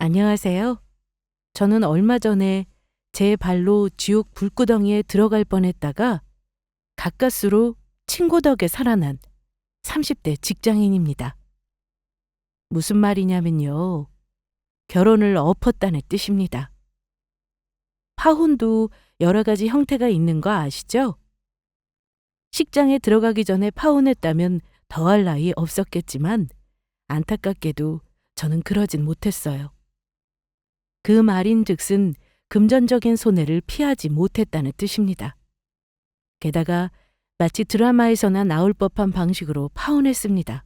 안녕하세요. 저는 얼마 전에 제 발로 지옥 불구덩이에 들어갈 뻔했다가 가까스로 친구 덕에 살아난 30대 직장인입니다. 무슨 말이냐면요. 결혼을 엎었다는 뜻입니다. 파혼도 여러 가지 형태가 있는 거 아시죠? 식장에 들어가기 전에 파혼했다면 더할 나위 없었겠지만 안타깝게도 저는 그러진 못했어요. 그 말인즉슨 금전적인 손해를 피하지 못했다는 뜻입니다. 게다가 마치 드라마에서나 나올 법한 방식으로 파혼했습니다.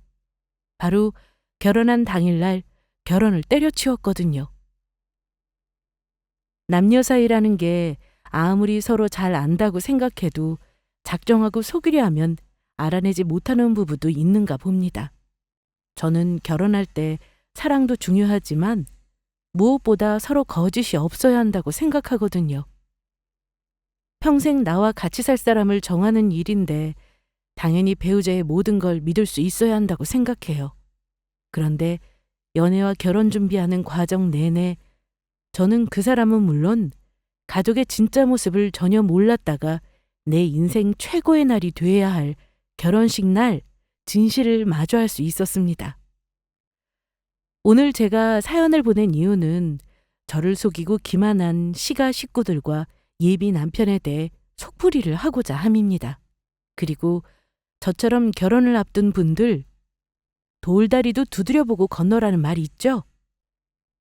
바로 결혼한 당일날 결혼을 때려치웠거든요. 남녀 사이라는 게 아무리 서로 잘 안다고 생각해도 작정하고 속이려 하면 알아내지 못하는 부부도 있는가 봅니다. 저는 결혼할 때 사랑도 중요하지만 무엇보다 서로 거짓이 없어야 한다고 생각하거든요. 평생 나와 같이 살 사람을 정하는 일인데 당연히 배우자의 모든 걸 믿을 수 있어야 한다고 생각해요. 그런데 연애와 결혼 준비하는 과정 내내 저는 그 사람은 물론 가족의 진짜 모습을 전혀 몰랐다가 내 인생 최고의 날이 돼야 할 결혼식 날 진실을 마주할 수 있었습니다. 오늘 제가 사연을 보낸 이유는 저를 속이고 기만한 시가 식구들과 예비 남편에 대해 속풀이를 하고자 함입니다. 그리고 저처럼 결혼을 앞둔 분들, 돌다리도 두드려보고 건너라는 말이 있죠?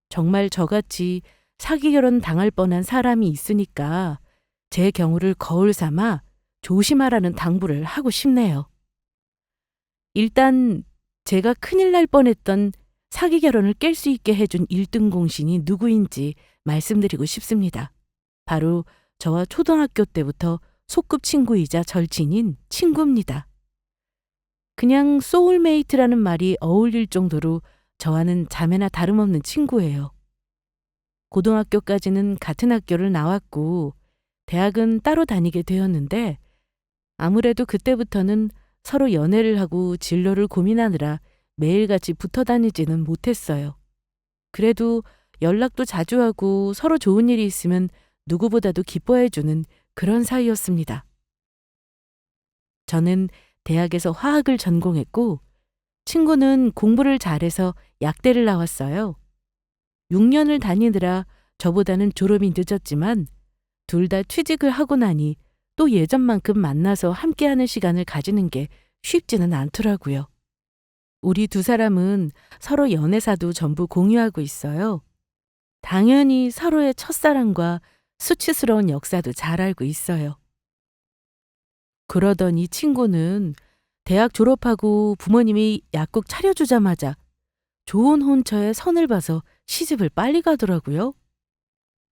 정말 저같이 사기 결혼 당할 뻔한 사람이 있으니까 제 경우를 거울 삼아 조심하라는 당부를 하고 싶네요. 일단 제가 큰일 날 뻔했던 사기 결혼을 깰 수 있게 해준 1등 공신이 누구인지 말씀드리고 싶습니다. 바로 저와 초등학교 때부터 소꿉친구이자 절친인 친구입니다. 그냥 소울메이트라는 말이 어울릴 정도로 저와는 자매나 다름없는 친구예요. 고등학교까지는 같은 학교를 나왔고 대학은 따로 다니게 되었는데 아무래도 그때부터는 서로 연애를 하고 진로를 고민하느라 매일같이 붙어 다니지는 못했어요. 그래도 연락도 자주 하고 서로 좋은 일이 있으면 누구보다도 기뻐해주는 그런 사이였습니다. 저는 대학에서 화학을 전공했고 친구는 공부를 잘해서 약대를 나왔어요. 6년을 다니느라 저보다는 졸업이 늦었지만 둘 다 취직을 하고 나니 또 예전만큼 만나서 함께하는 시간을 가지는 게 쉽지는 않더라고요. 우리 두 사람은 서로 연애사도 전부 공유하고 있어요. 당연히 서로의 첫사랑과 수치스러운 역사도 잘 알고 있어요. 그러던 이 친구는 대학 졸업하고 부모님이 약국 차려주자마자 좋은 혼처에 선을 봐서 시집을 빨리 가더라고요.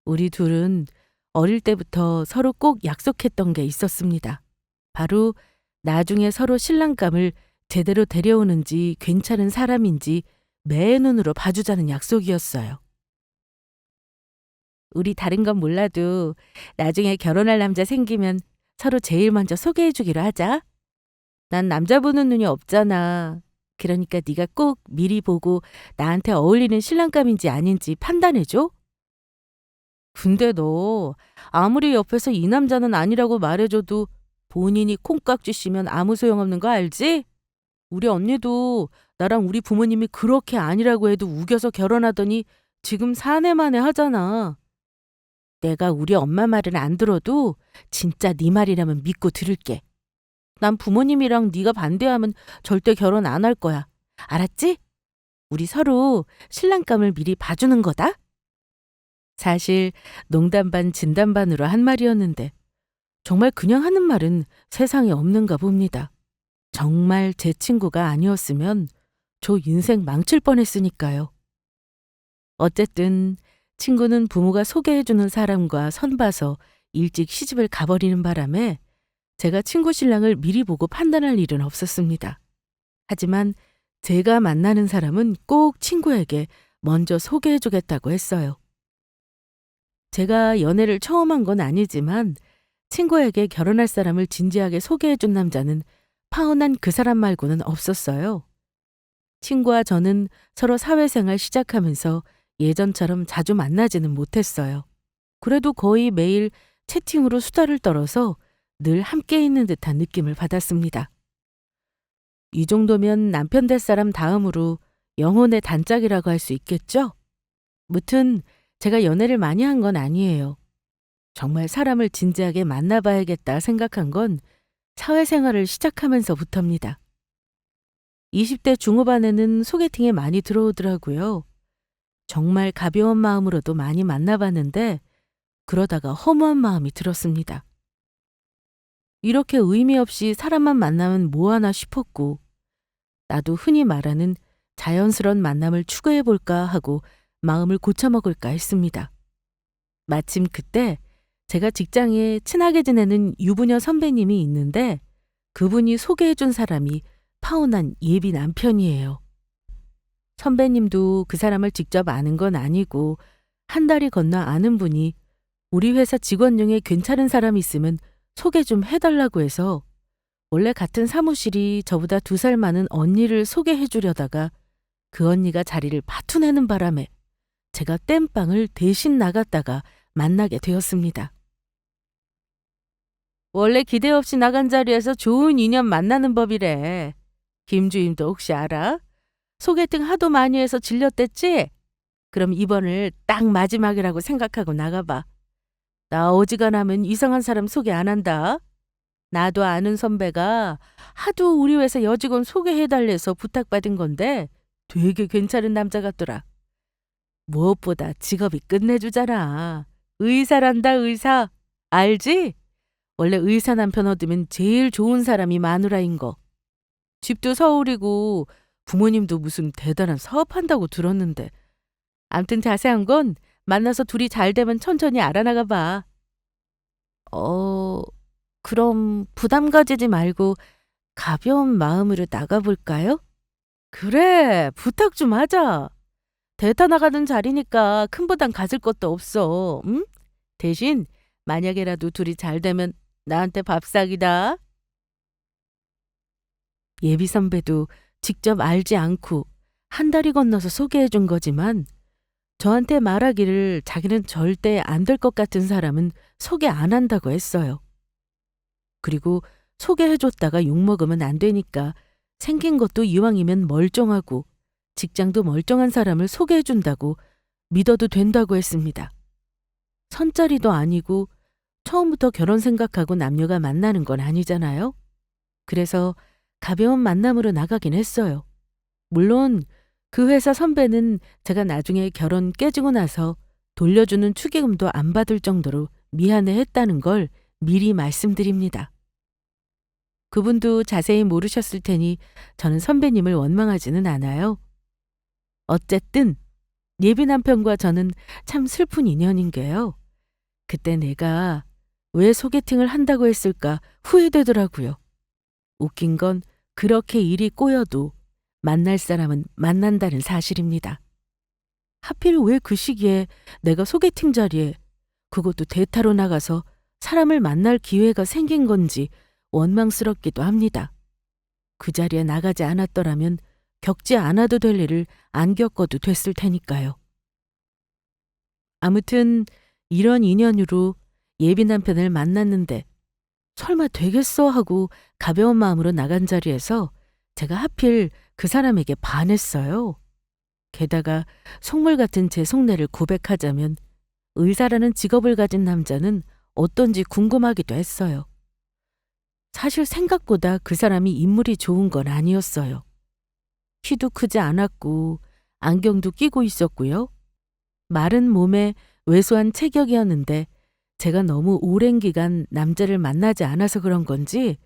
우리 둘은 어릴 때부터 서로 꼭 약속했던 게 있었습니다. 바로 나중에 서로 신랑감을 제대로 데려오는지 괜찮은 사람인지 매의 눈으로 봐주자는 약속이었어요. 우리 다른 건 몰라도 나중에 결혼할 남자 생기면 서로 제일 먼저 소개해주기로 하자. 난 남자 보는 눈이 없잖아. 그러니까 네가 꼭 미리 보고 나한테 어울리는 신랑감인지 아닌지 판단해줘. 근데 너 아무리 옆에서 이 남자는 아니라고 말해줘도 본인이 콩깍지 씌면 아무 소용없는 거 알지? 우리 언니도 나랑 우리 부모님이 그렇게 아니라고 해도 우겨서 결혼하더니 지금 사내만에 하잖아. 내가 우리 엄마 말은 안 들어도 진짜 네 말이라면 믿고 들을게. 난 부모님이랑 네가 반대하면 절대 결혼 안 할 거야. 알았지? 우리 서로 신랑감을 미리 봐주는 거다. 사실 농담 반 진담 반으로 한 말이었는데 정말 그냥 하는 말은 세상에 없는가 봅니다. 정말 제 친구가 아니었으면 저 인생 망칠 뻔했으니까요. 어쨌든 친구는 부모가 소개해주는 사람과 선봐서 일찍 시집을 가버리는 바람에 제가 친구 신랑을 미리 보고 판단할 일은 없었습니다. 하지만 제가 만나는 사람은 꼭 친구에게 먼저 소개해주겠다고 했어요. 제가 연애를 처음 한 건 아니지만 친구에게 결혼할 사람을 진지하게 소개해준 남자는 파혼한 그 사람 말고는 없었어요. 친구와 저는 서로 사회생활 시작하면서 예전처럼 자주 만나지는 못했어요. 그래도 거의 매일 채팅으로 수다를 떨어서 늘 함께 있는 듯한 느낌을 받았습니다. 이 정도면 남편 될 사람 다음으로 영혼의 단짝이라고 할 수 있겠죠? 무튼 제가 연애를 많이 한 건 아니에요. 정말 사람을 진지하게 만나봐야겠다 생각한 건 사회생활을 시작하면서부터입니다. 20대 중후반에는 소개팅에 많이 들어오더라고요. 정말 가벼운 마음으로도 많이 만나봤는데 그러다가 허무한 마음이 들었습니다. 이렇게 의미 없이 사람만 만나면 뭐하나 싶었고 나도 흔히 말하는 자연스러운 만남을 추구해볼까 하고 마음을 고쳐먹을까 했습니다. 마침 그때 제가 직장에 친하게 지내는 유부녀 선배님이 있는데 그분이 소개해준 사람이 파혼한 예비 남편이에요. 선배님도 그 사람을 직접 아는 건 아니고 한 달이 건너 아는 분이 우리 회사 직원 중에 괜찮은 사람이 있으면 소개 좀 해달라고 해서 원래 같은 사무실이 저보다 2살 많은 언니를 소개해 주려다가 그 언니가 자리를 파투내는 바람에 제가 땜빵을 대신 나갔다가 만나게 되었습니다. 원래 기대 없이 나간 자리에서 좋은 인연 만나는 법이래. 김주임도 혹시 알아? 소개팅 하도 많이 해서 질렸댔지? 그럼 이번을 딱 마지막이라고 생각하고 나가봐. 나 어지간하면 이상한 사람 소개 안 한다. 나도 아는 선배가 하도 우리 회사 여직원 소개해달래서 부탁받은 건데 되게 괜찮은 남자 같더라. 무엇보다 직업이 끝내주잖아. 의사란다 의사. 알지? 원래 의사 남편 얻으면 제일 좋은 사람이 마누라인 거. 집도 서울이고 부모님도 무슨 대단한 사업한다고 들었는데. 암튼 자세한 건 만나서 둘이 잘 되면 천천히 알아나가 봐. 그럼 부담 가지지 말고 가벼운 마음으로 나가볼까요? 그래, 부탁 좀 하자. 대타 나가는 자리니까 큰 부담 가질 것도 없어. 응? 대신 만약에라도 둘이 잘 되면 나한테 밥 사기다. 예비 선배도 직접 알지 않고 한 달이 건너서 소개해 준 거지만 저한테 말하기를 자기는 절대 안 될 것 같은 사람은 소개 안 한다고 했어요. 그리고 소개해줬다가 욕먹으면 안 되니까 생긴 것도 이왕이면 멀쩡하고 직장도 멀쩡한 사람을 소개해준다고 믿어도 된다고 했습니다. 선짜리도 아니고 처음부터 결혼 생각하고 남녀가 만나는 건 아니잖아요. 그래서 가벼운 만남으로 나가긴 했어요. 물론 그 회사 선배는 제가 나중에 결혼 깨지고 나서 돌려주는 축의금도 안 받을 정도로 미안해했다는 걸 미리 말씀드립니다. 그분도 자세히 모르셨을 테니 저는 선배님을 원망하지는 않아요. 어쨌든 예비 남편과 저는 참 슬픈 인연인 게요. 그때 내가 왜 소개팅을 한다고 했을까 후회되더라고요. 웃긴 건 그렇게 일이 꼬여도 만날 사람은 만난다는 사실입니다. 하필 왜 그 시기에 내가 소개팅 자리에 그것도 대타로 나가서 사람을 만날 기회가 생긴 건지 원망스럽기도 합니다. 그 자리에 나가지 않았더라면 겪지 않아도 될 일을 안 겪어도 됐을 테니까요. 아무튼 이런 인연으로 예비 남편을 만났는데 설마 되겠어 하고 가벼운 마음으로 나간 자리에서 제가 하필 그 사람에게 반했어요. 게다가 속물 같은 제 속내를 고백하자면 의사라는 직업을 가진 남자는 어떤지 궁금하기도 했어요. 사실 생각보다 그 사람이 인물이 좋은 건 아니었어요. 키도 크지 않았고 안경도 끼고 있었고요. 마른 몸에 왜소한 체격이었는데 제가 너무 오랜 기간 남자를 만나지 않아서 그런 건지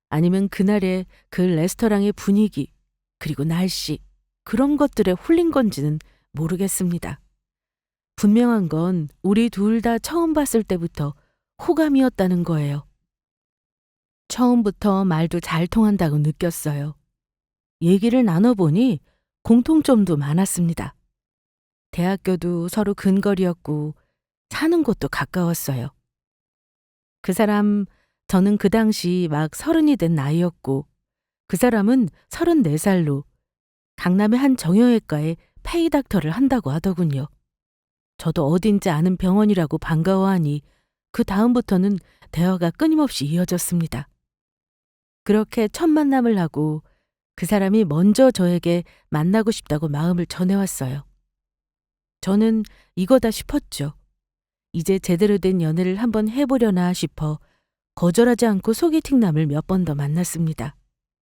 아니면 그날의 그 레스토랑의 분위기 그리고 날씨 그런 것들에 홀린 건지는 모르겠습니다. 분명한 건 우리 둘 다 처음 봤을 때부터 호감이었다는 거예요. 처음부터 말도 잘 통한다고 느꼈어요. 얘기를 나눠보니 공통점도 많았습니다. 대학교도 서로 근거리였고 사는 곳도 가까웠어요. 그 사람, 저는 그 당시 막 30이 된 나이였고 그 사람은 34살로 강남의 한 정형외과에 페이닥터를 한다고 하더군요. 저도 어딘지 아는 병원이라고 반가워하니 그 다음부터는 대화가 끊임없이 이어졌습니다. 그렇게 첫 만남을 하고 그 사람이 먼저 저에게 만나고 싶다고 마음을 전해왔어요. 저는 이거다 싶었죠. 이제 제대로 된 연애를 한번 해보려나 싶어 거절하지 않고 소개팅남을 몇 번 더 만났습니다.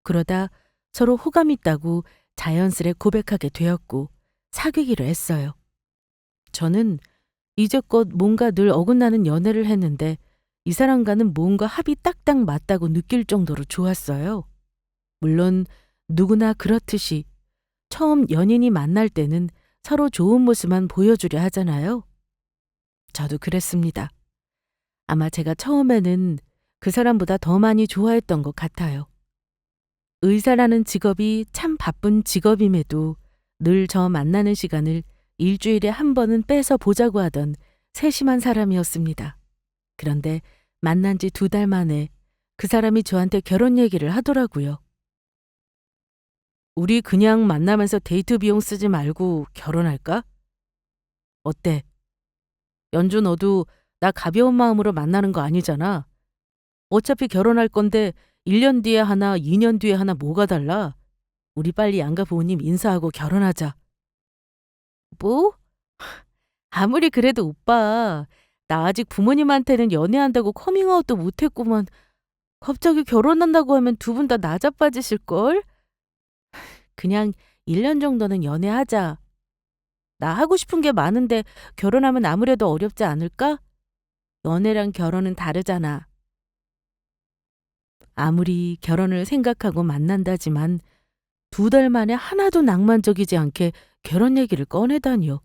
그러다 서로 호감 있다고 자연스레 고백하게 되었고 사귀기로 했어요. 저는 이제껏 뭔가 늘 어긋나는 연애를 했는데 이 사람과는 뭔가 합이 딱딱 맞다고 느낄 정도로 좋았어요. 물론 누구나 그렇듯이 처음 연인이 만날 때는 서로 좋은 모습만 보여주려 하잖아요. 저도 그랬습니다. 아마 제가 처음에는 그 사람보다 더 많이 좋아했던 것 같아요. 의사라는 직업이 참 바쁜 직업임에도 늘 저 만나는 시간을 일주일에 한 번은 빼서 보자고 하던 세심한 사람이었습니다. 그런데 만난 지 2달 만에 그 사람이 저한테 결혼 얘기를 하더라고요. 우리 그냥 만나면서 데이트 비용 쓰지 말고 결혼할까? 어때? 연주 너도 나 가벼운 마음으로 만나는 거 아니잖아. 어차피 결혼할 건데 1년 뒤에 하나, 2년 뒤에 하나 뭐가 달라? 우리 빨리 양가 부모님 인사하고 결혼하자. 뭐? 아무리 그래도 오빠, 나 아직 부모님한테는 연애한다고 커밍아웃도 못했구만. 갑자기 결혼한다고 하면 두 분 다 나자빠지실걸? 그냥 1년 정도는 연애하자. 나 하고 싶은 게 많은데 결혼하면 아무래도 어렵지 않을까? 연애랑 결혼은 다르잖아. 아무리 결혼을 생각하고 만난다지만 2달 만에 하나도 낭만적이지 않게 결혼 얘기를 꺼내다니요.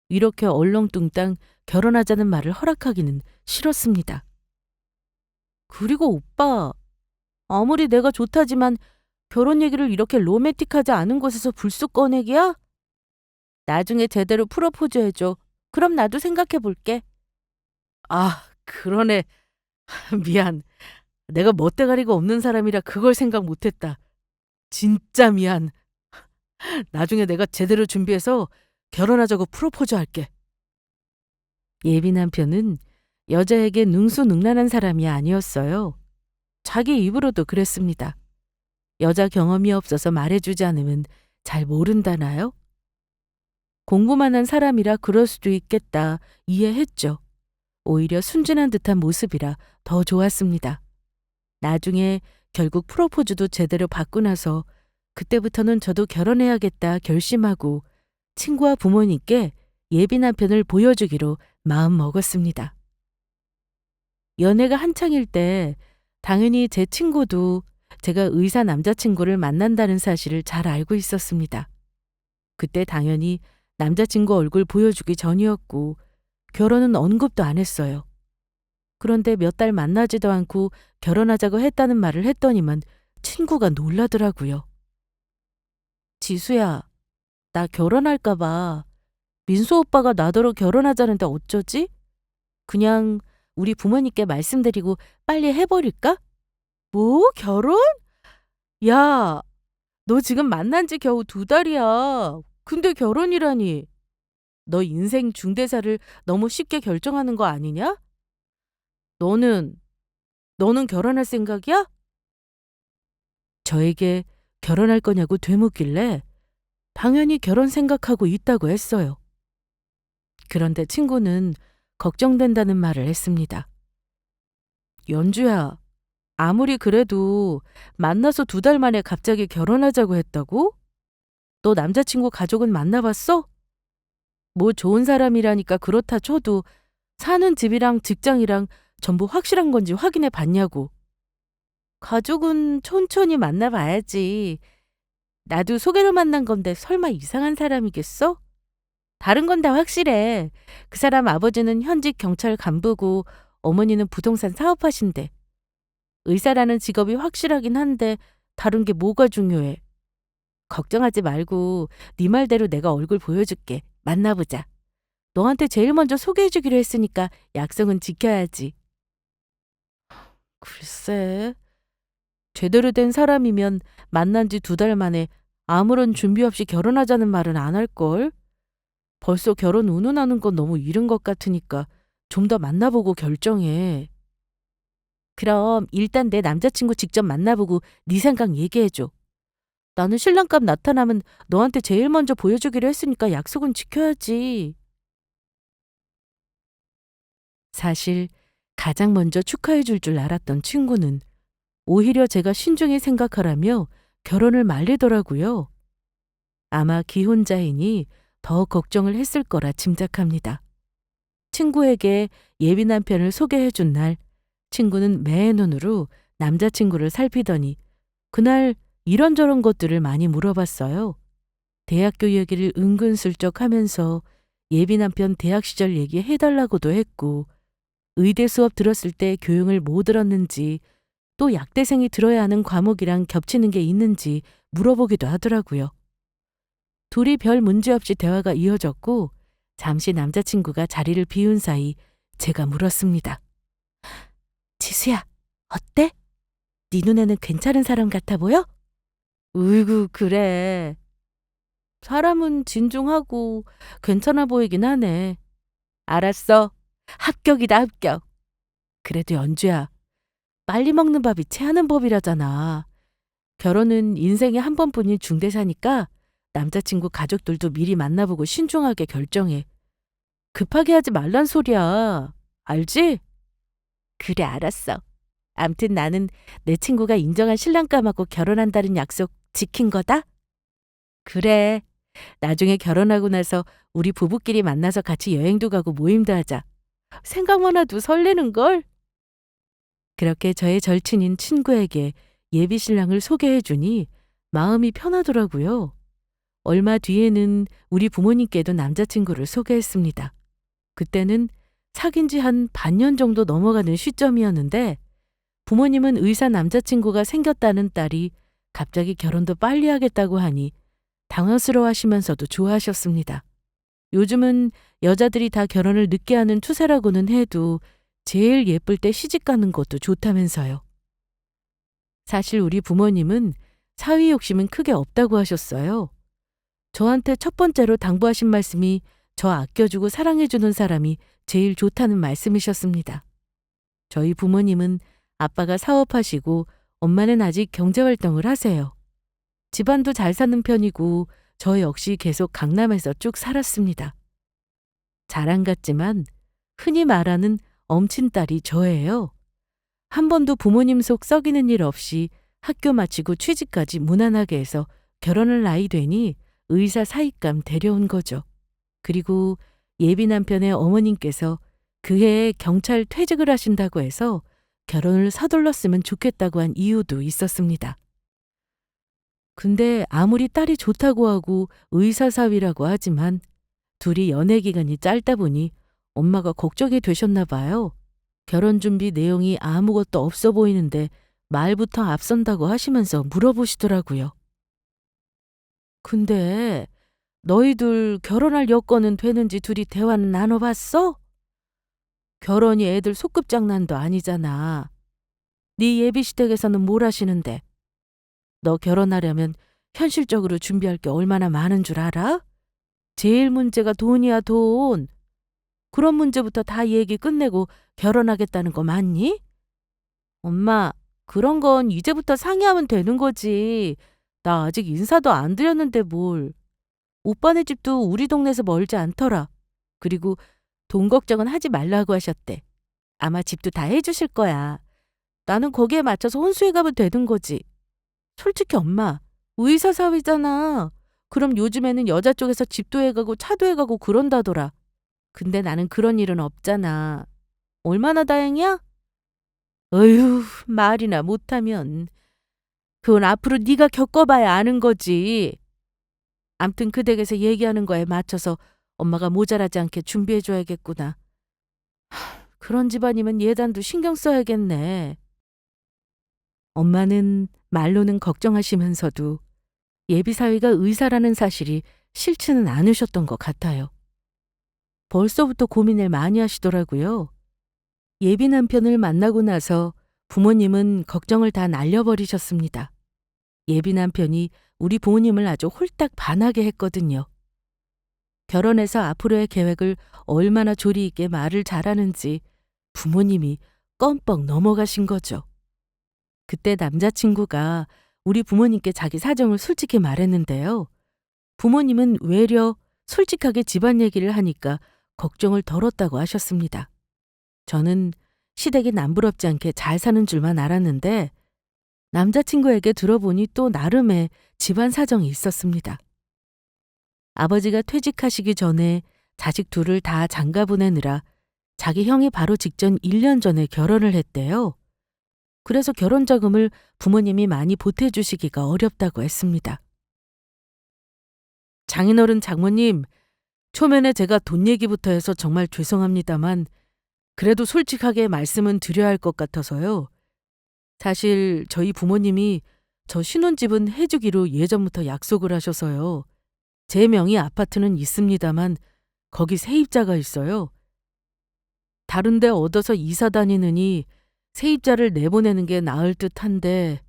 이렇게 얼렁뚱땅 결혼하자는 말을 허락하기는 싫었습니다. 그리고 오빠, 아무리 내가 좋다지만 결혼 얘기를 이렇게 로맨틱하지 않은 곳에서 불쑥 꺼내기야? 나중에 제대로 프로포즈 해줘. 그럼 나도 생각해 볼게. 아, 그러네. 미안. 내가 멋대가리가 없는 사람이라 그걸 생각 못했다. 진짜 미안. 나중에 내가 제대로 준비해서 결혼하자고 프로포즈 할게. 예비 남편은 여자에게 능수능란한 사람이 아니었어요. 자기 입으로도 그랬습니다. 여자 경험이 없어서 말해주지 않으면 잘 모른다나요? 공부만 한 사람이라 그럴 수도 있겠다 이해했죠. 오히려 순진한 듯한 모습이라 더 좋았습니다. 나중에 결국 프로포즈도 제대로 받고 나서 그때부터는 저도 결혼해야겠다 결심하고 친구와 부모님께 예비 남편을 보여주기로 마음 먹었습니다. 연애가 한창일 때 당연히 제 친구도 제가 의사 남자친구를 만난다는 사실을 잘 알고 있었습니다. 그때 당연히 남자친구 얼굴 보여주기 전이었고 결혼은 언급도 안 했어요. 그런데 몇 달 만나지도 않고 결혼하자고 했다는 말을 했더니만 친구가 놀라더라고요. 지수야, 나 결혼할까 봐. 민수 오빠가 나더러 결혼하자는데 어쩌지? 그냥 우리 부모님께 말씀드리고 빨리 해버릴까? 뭐? 결혼? 야, 너 지금 만난 지 겨우 2달이야. 근데 결혼이라니. 너 인생 중대사를 너무 쉽게 결정하는 거 아니냐? 너는 결혼할 생각이야? 저에게 결혼할 거냐고 되묻길래 당연히 결혼 생각하고 있다고 했어요. 그런데 친구는 걱정된다는 말을 했습니다. 연주야, 아무리 그래도 만나서 2달 만에 갑자기 결혼하자고 했다고? 너 남자친구 가족은 만나봤어? 뭐 좋은 사람이라니까 그렇다 쳐도 사는 집이랑 직장이랑 전부 확실한 건지 확인해 봤냐고. 가족은 천천히 만나봐야지. 나도 소개로 만난 건데 설마 이상한 사람이겠어? 다른 건 다 확실해. 그 사람 아버지는 현직 경찰 간부고 어머니는 부동산 사업하신대. 의사라는 직업이 확실하긴 한데 다른 게 뭐가 중요해. 걱정하지 말고 네 말대로 내가 얼굴 보여줄게. 만나보자. 너한테 제일 먼저 소개해주기로 했으니까 약속은 지켜야지. 글쎄, 제대로 된 사람이면 만난 지 2달 만에 아무런 준비 없이 결혼하자는 말은 안 할걸? 벌써 결혼 운운하는 건 너무 이른 것 같으니까 좀 더 만나보고 결정해. 그럼 일단 내 남자친구 직접 만나보고 네 생각 얘기해줘. 나는 신랑감 나타나면 너한테 제일 먼저 보여주기로 했으니까 약속은 지켜야지. 사실 가장 먼저 축하해 줄 알았던 친구는 오히려 제가 신중히 생각하라며 결혼을 말리더라고요. 아마 기혼자이니 더 걱정을 했을 거라 짐작합니다. 친구에게 예비 남편을 소개해 준 날, 친구는 매의 눈으로 남자친구를 살피더니 그날 이런저런 것들을 많이 물어봤어요. 대학교 얘기를 은근슬쩍 하면서 예비 남편 대학 시절 얘기 해달라고도 했고, 의대 수업 들었을 때 교양을 뭐 들었는지, 또 약대생이 들어야 하는 과목이랑 겹치는 게 있는지 물어보기도 하더라고요. 둘이 별 문제 없이 대화가 이어졌고, 잠시 남자친구가 자리를 비운 사이 제가 물었습니다. 지수야, 어때? 네 눈에는 괜찮은 사람 같아 보여? 으이구, 그래. 사람은 진중하고 괜찮아 보이긴 하네. 알았어. 합격이다, 합격. 그래도 연주야, 빨리 먹는 밥이 체하는 법이라잖아. 결혼은 인생에 한 번뿐인 중대사니까 남자친구 가족들도 미리 만나보고 신중하게 결정해. 급하게 하지 말란 소리야. 알지? 그래, 알았어. 암튼 나는 내 친구가 인정한 신랑감하고 결혼한다는 약속 지킨 거다? 그래. 나중에 결혼하고 나서 우리 부부끼리 만나서 같이 여행도 가고 모임도 하자. 생각만 해도 설레는걸? 그렇게 저의 절친인 친구에게 예비 신랑을 소개해 주니 마음이 편하더라고요. 얼마 뒤에는 우리 부모님께도 남자친구를 소개했습니다. 그때는 사귄 지 한 반년 정도 넘어가는 시점이었는데 부모님은 의사 남자친구가 생겼다는 딸이 갑자기 결혼도 빨리 하겠다고 하니 당황스러워 하시면서도 좋아하셨습니다. 요즘은 여자들이 다 결혼을 늦게 하는 추세라고는 해도 제일 예쁠 때 시집 가는 것도 좋다면서요. 사실 우리 부모님은 사위 욕심은 크게 없다고 하셨어요. 저한테 첫 번째로 당부하신 말씀이 저 아껴주고 사랑해주는 사람이 제일 좋다는 말씀이셨습니다. 저희 부모님은 아빠가 사업하시고 엄마는 아직 경제활동을 하세요. 집안도 잘 사는 편이고 저 역시 계속 강남에서 쭉 살았습니다. 자랑 같지만 흔히 말하는 엄친딸이 저예요. 한 번도 부모님 속 썩이는 일 없이 학교 마치고 취직까지 무난하게 해서 결혼할 나이 되니 의사 사익감 데려온 거죠. 그리고 예비 남편의 어머님께서 그 해에 경찰 퇴직을 하신다고 해서 결혼을 서둘렀으면 좋겠다고 한 이유도 있었습니다. 근데 아무리 딸이 좋다고 하고 의사 사위라고 하지만 둘이 연애 기간이 짧다 보니 엄마가 걱정이 되셨나 봐요. 결혼 준비 내용이 아무것도 없어 보이는데 말부터 앞선다고 하시면서 물어보시더라고요. 근데 너희들 결혼할 여건은 되는지 둘이 대화는 나눠봤어? 결혼이 애들 소꿉장난도 아니잖아. 네 예비시댁에서는 뭘 하시는데? 너 결혼하려면 현실적으로 준비할 게 얼마나 많은 줄 알아? 제일 문제가 돈이야, 돈. 그런 문제부터 다 얘기 끝내고 결혼하겠다는 거 맞니? 엄마, 그런 건 이제부터 상의하면 되는 거지. 나 아직 인사도 안 드렸는데 뭘. 오빠네 집도 우리 동네에서 멀지 않더라. 그리고 돈 걱정은 하지 말라고 하셨대. 아마 집도 다 해주실 거야. 나는 거기에 맞춰서 혼수해 가면 되는 거지. 솔직히 엄마, 의사 사위잖아. 그럼 요즘에는 여자 쪽에서 집도 해가고 차도 해가고 그런다더라. 근데 나는 그런 일은 없잖아. 얼마나 다행이야? 어휴, 말이나 못하면. 그건 앞으로 네가 겪어봐야 아는 거지. 암튼 그 댁에서 얘기하는 거에 맞춰서 엄마가 모자라지 않게 준비해줘야겠구나. 그런 집안이면 예단도 신경 써야겠네. 엄마는 말로는 걱정하시면서도 예비사위가 의사라는 사실이 싫지는 않으셨던 것 같아요. 벌써부터 고민을 많이 하시더라고요. 예비 남편을 만나고 나서 부모님은 걱정을 다 날려버리셨습니다. 예비 남편이 우리 부모님을 아주 홀딱 반하게 했거든요. 결혼해서 앞으로의 계획을 얼마나 조리 있게 말을 잘하는지 부모님이 껌뻑 넘어가신 거죠. 그때 남자친구가 우리 부모님께 자기 사정을 솔직히 말했는데요. 부모님은 외려 솔직하게 집안 얘기를 하니까 걱정을 덜었다고 하셨습니다. 저는 시댁이 남부럽지 않게 잘 사는 줄만 알았는데 남자친구에게 들어보니 또 나름의 집안 사정이 있었습니다. 아버지가 퇴직하시기 전에 자식 둘을 다 장가 보내느라 자기 형이 바로 직전 1년 전에 결혼을 했대요. 그래서 결혼 자금을 부모님이 많이 보태주시기가 어렵다고 했습니다. 장인어른 장모님, 초면에 제가 돈 얘기부터 해서 정말 죄송합니다만 그래도 솔직하게 말씀은 드려야 할 것 같아서요. 사실 저희 부모님이 저 신혼집은 해주기로 예전부터 약속을 하셔서요. 제 명의 아파트는 있습니다만 거기 세입자가 있어요. 다른 데 얻어서 이사 다니느니 세입자를 내보내는 게 나을 듯한데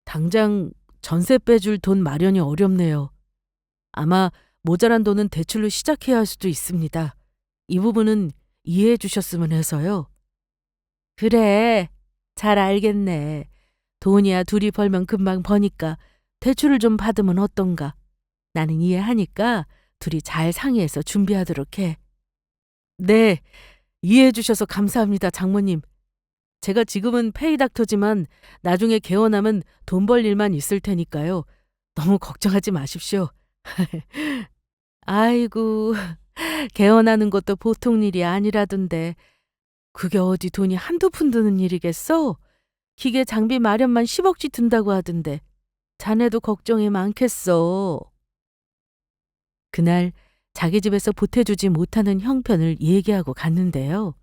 당장 전세 빼줄 돈 마련이 어렵네요. 아마 모자란 돈은 대출로 시작해야 할 수도 있습니다. 이 부분은 이해해 주셨으면 해서요. 그래, 잘 알겠네. 돈이야 둘이 벌면 금방 버니까 대출을 좀 받으면 어떤가. 나는 이해하니까 둘이 잘 상의해서 준비하도록 해. 네, 이해해 주셔서 감사합니다, 장모님. 제가 지금은 페이닥터지만 나중에 개원하면 돈 벌 일만 있을 테니까요. 너무 걱정하지 마십시오. 아이고, 개원하는 것도 보통 일이 아니라던데 그게 어디 돈이 한두 푼 드는 일이겠어? 기계 장비 마련만 10억씩 든다고 하던데 자네도 걱정이 많겠어. 그날 자기 집에서 보태주지 못하는 형편을 얘기하고 갔는데요.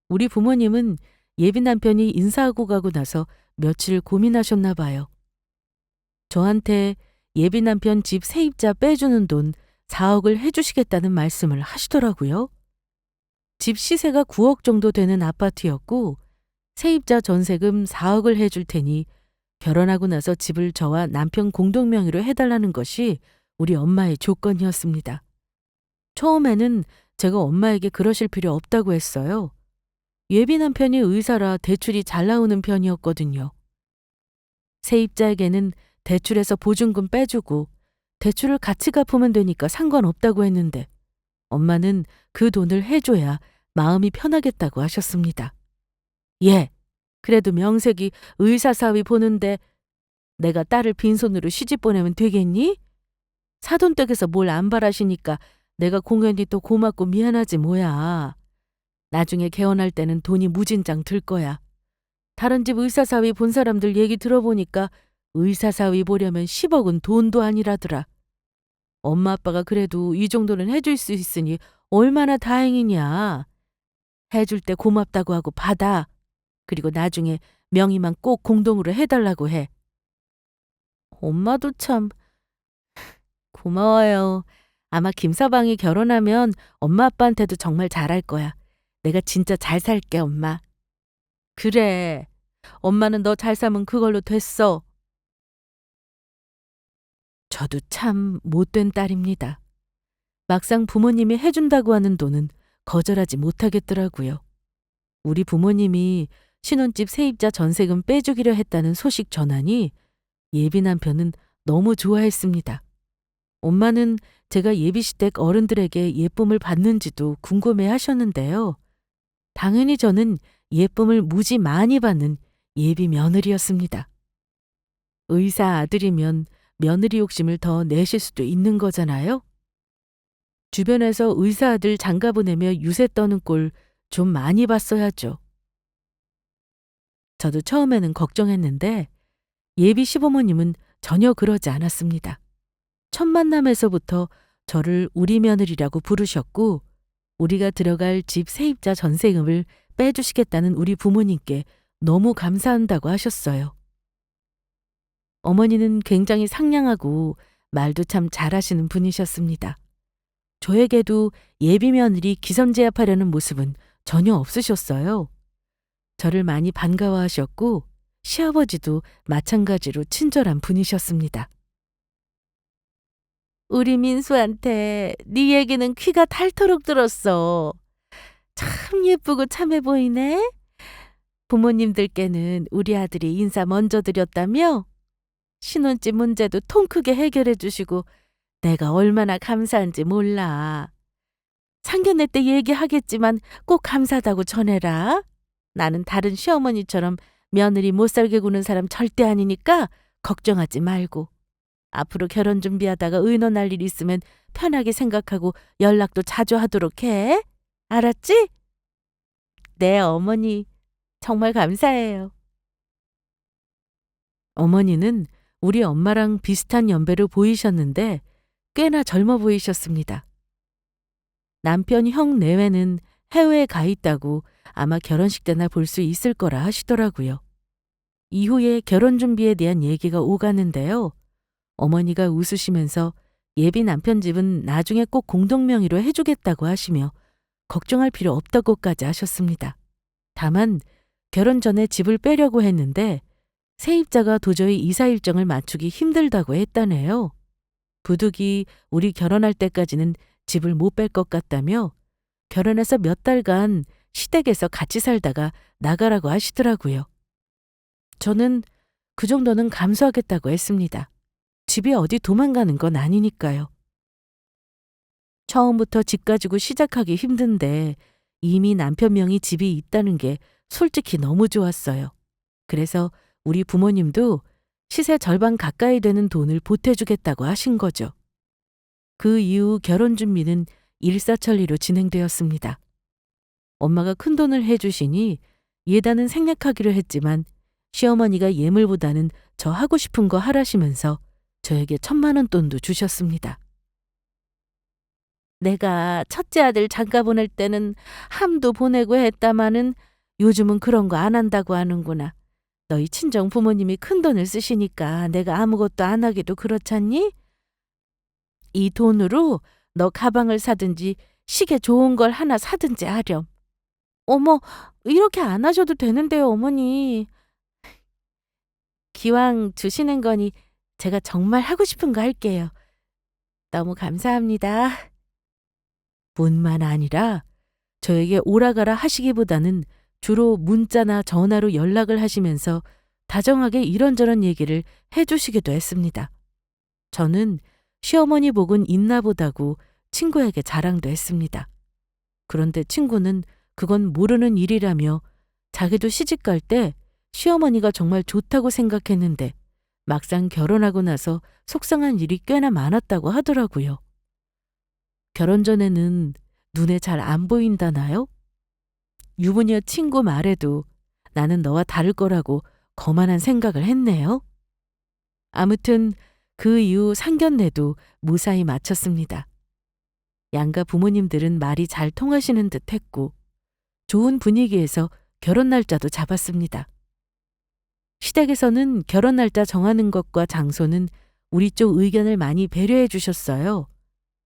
우리 부모님은 예비 남편이 인사하고 가고 나서 며칠 고민하셨나 봐요. 저한테 예비 남편 집 세입자 빼주는 돈 4억을 해주시겠다는 말씀을 하시더라고요. 집 시세가 9억 정도 되는 아파트였고 세입자 전세금 4억을 해줄 테니 결혼하고 나서 집을 저와 남편 공동 명의로 해달라는 것이 우리 엄마의 조건이었습니다. 처음에는 제가 엄마에게 그러실 필요 없다고 했어요. 예비 남편이 의사라 대출이 잘 나오는 편이었거든요. 세입자에게는 대출에서 보증금 빼주고 대출을 같이 갚으면 되니까 상관없다고 했는데 엄마는 그 돈을 해줘야 마음이 편하겠다고 하셨습니다. 예, 그래도 명색이 의사사위 보는데 내가 딸을 빈손으로 시집 보내면 되겠니? 사돈댁에서 뭘 안 바라시니까 내가 공연히 또 고맙고 미안하지 뭐야. 나중에 개원할 때는 돈이 무진장 들 거야. 다른 집 의사사위 본 사람들 얘기 들어보니까 의사사위 보려면 10억은 돈도 아니라더라. 엄마 아빠가 그래도 이 정도는 해줄 수 있으니 얼마나 다행이냐. 해줄 때 고맙다고 하고 받아. 그리고 나중에 명의만 꼭 공동으로 해달라고 해. 엄마도 참 고마워요. 아마 김서방이 결혼하면 엄마 아빠한테도 정말 잘할 거야. 내가 진짜 잘 살게, 엄마. 그래. 엄마는 너 잘 사면 그걸로 됐어. 저도 참 못된 딸입니다. 막상 부모님이 해준다고 하는 돈은 거절하지 못하겠더라고요. 우리 부모님이 신혼집 세입자 전세금 빼주기로 했다는 소식 전하니 예비 남편은 너무 좋아했습니다. 엄마는 제가 예비시댁 어른들에게 예쁨을 받는지도 궁금해 하셨는데요. 당연히 저는 예쁨을 무지 많이 받는 예비 며느리였습니다. 의사 아들이면 며느리 욕심을 더 내실 수도 있는 거잖아요. 주변에서 의사 아들 장가 보내며 유세 떠는 꼴 좀 많이 봤어야죠. 저도 처음에는 걱정했는데 예비 시부모님은 전혀 그러지 않았습니다. 첫 만남에서부터 저를 우리 며느리라고 부르셨고 우리가 들어갈 집 세입자 전세금을 빼주시겠다는 우리 부모님께 너무 감사한다고 하셨어요. 어머니는 굉장히 상냥하고 말도 참 잘하시는 분이셨습니다. 저에게도 예비 며느리 기선제압하려는 모습은 전혀 없으셨어요. 저를 많이 반가워하셨고 시아버지도 마찬가지로 친절한 분이셨습니다. 우리 민수한테 네 얘기는 귀가 닳도록 들었어. 참 예쁘고 참해 보이네. 부모님들께는 우리 아들이 인사 먼저 드렸다며? 신혼집 문제도 통 크게 해결해 주시고 내가 얼마나 감사한지 몰라. 상견례 때 얘기하겠지만 꼭 감사하다고 전해라. 나는 다른 시어머니처럼 며느리 못 살게 구는 사람 절대 아니니까 걱정하지 말고. 앞으로 결혼 준비하다가 의논할 일 있으면 편하게 생각하고 연락도 자주 하도록 해. 알았지? 네, 어머니. 정말 감사해요. 어머니는 우리 엄마랑 비슷한 연배로 보이셨는데 꽤나 젊어 보이셨습니다. 남편 형 내외는 해외에 가 있다고 아마 결혼식 때나 볼 수 있을 거라 하시더라고요. 이후에 결혼 준비에 대한 얘기가 오가는데요. 어머니가 웃으시면서 예비 남편 집은 나중에 꼭 공동명의로 해주겠다고 하시며 걱정할 필요 없다고까지 하셨습니다. 다만 결혼 전에 집을 빼려고 했는데 세입자가 도저히 이사 일정을 맞추기 힘들다고 했다네요. 부득이 우리 결혼할 때까지는 집을 못 뺄 것 같다며 결혼해서 몇 달간 시댁에서 같이 살다가 나가라고 하시더라고요. 저는 그 정도는 감수하겠다고 했습니다. 집이 어디 도망가는 건 아니니까요. 처음부터 집 가지고 시작하기 힘든데 이미 남편 명의 집이 있다는 게 솔직히 너무 좋았어요. 그래서 우리 부모님도 시세 절반 가까이 되는 돈을 보태주겠다고 하신 거죠. 그 이후 결혼 준비는 일사천리로 진행되었습니다. 엄마가 큰돈을 해주시니 예단은 생략하기로 했지만 시어머니가 예물보다는 저 하고 싶은 거 하라시면서 저에게 1,000만 원 돈도 주셨습니다. 내가 첫째 아들 장가 보낼 때는 함도 보내고 했다마는 요즘은 그런 거 안 한다고 하는구나. 너희 친정 부모님이 큰돈을 쓰시니까 내가 아무것도 안 하기도 그렇잖니? 이 돈으로 너 가방을 사든지 시계 좋은 걸 하나 사든지 하렴. 어머, 이렇게 안 하셔도 되는데요, 어머니. 기왕 주시는 거니 제가 정말 하고 싶은 거 할게요. 너무 감사합니다. 뿐만 아니라 저에게 오라가라 하시기보다는 주로 문자나 전화로 연락을 하시면서 다정하게 이런저런 얘기를 해주시기도 했습니다. 저는 시어머니 복은 있나 보다고 친구에게 자랑도 했습니다. 그런데 친구는 그건 모르는 일이라며 자기도 시집갈 때 시어머니가 정말 좋다고 생각했는데 막상 결혼하고 나서 속상한 일이 꽤나 많았다고 하더라고요. 결혼 전에는 눈에 잘 안 보인다나요? 유부녀 친구 말에도 나는 너와 다를 거라고 거만한 생각을 했네요. 아무튼 그 이후 상견례도 무사히 마쳤습니다. 양가 부모님들은 말이 잘 통하시는 듯 했고 좋은 분위기에서 결혼 날짜도 잡았습니다. 시댁에서는 결혼 날짜 정하는 것과 장소는 우리 쪽 의견을 많이 배려해 주셨어요.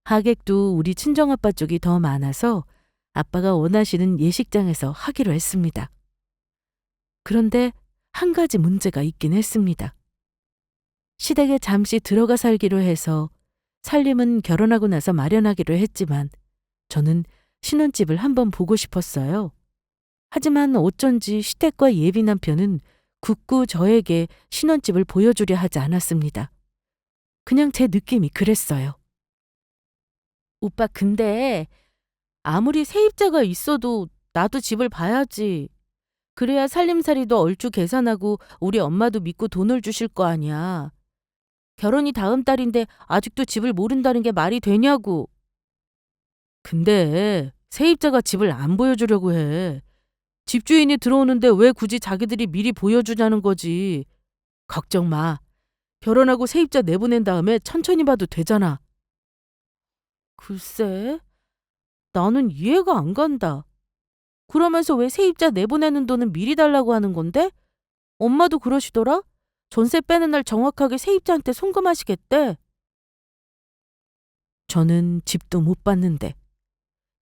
하객도 우리 친정아빠 쪽이 더 많아서 아빠가 원하시는 예식장에서 하기로 했습니다. 그런데 한 가지 문제가 있긴 했습니다. 시댁에 잠시 들어가 살기로 해서 살림은 결혼하고 나서 마련하기로 했지만 저는 신혼집을 한번 보고 싶었어요. 하지만 어쩐지 시댁과 예비 남편은 굳고 저에게 신혼집을 보여주려 하지 않았습니다. 그냥 제 느낌이 그랬어요. 오빠, 근데 아무리 세입자가 있어도 나도 집을 봐야지. 그래야 살림살이도 얼추 계산하고 우리 엄마도 믿고 돈을 주실 거 아니야. 결혼이 다음 달인데 아직도 집을 모른다는 게 말이 되냐고. 근데 세입자가 집을 안 보여주려고 해. 집주인이 들어오는데 왜 굳이 자기들이 미리 보여주냐는 거지. 걱정 마. 결혼하고 세입자 내보낸 다음에 천천히 봐도 되잖아. 글쎄, 나는 이해가 안 간다. 그러면서 왜 세입자 내보내는 돈은 미리 달라고 하는 건데? 엄마도 그러시더라? 전세 빼는 날 정확하게 세입자한테 송금하시겠대. 저는 집도 못 봤는데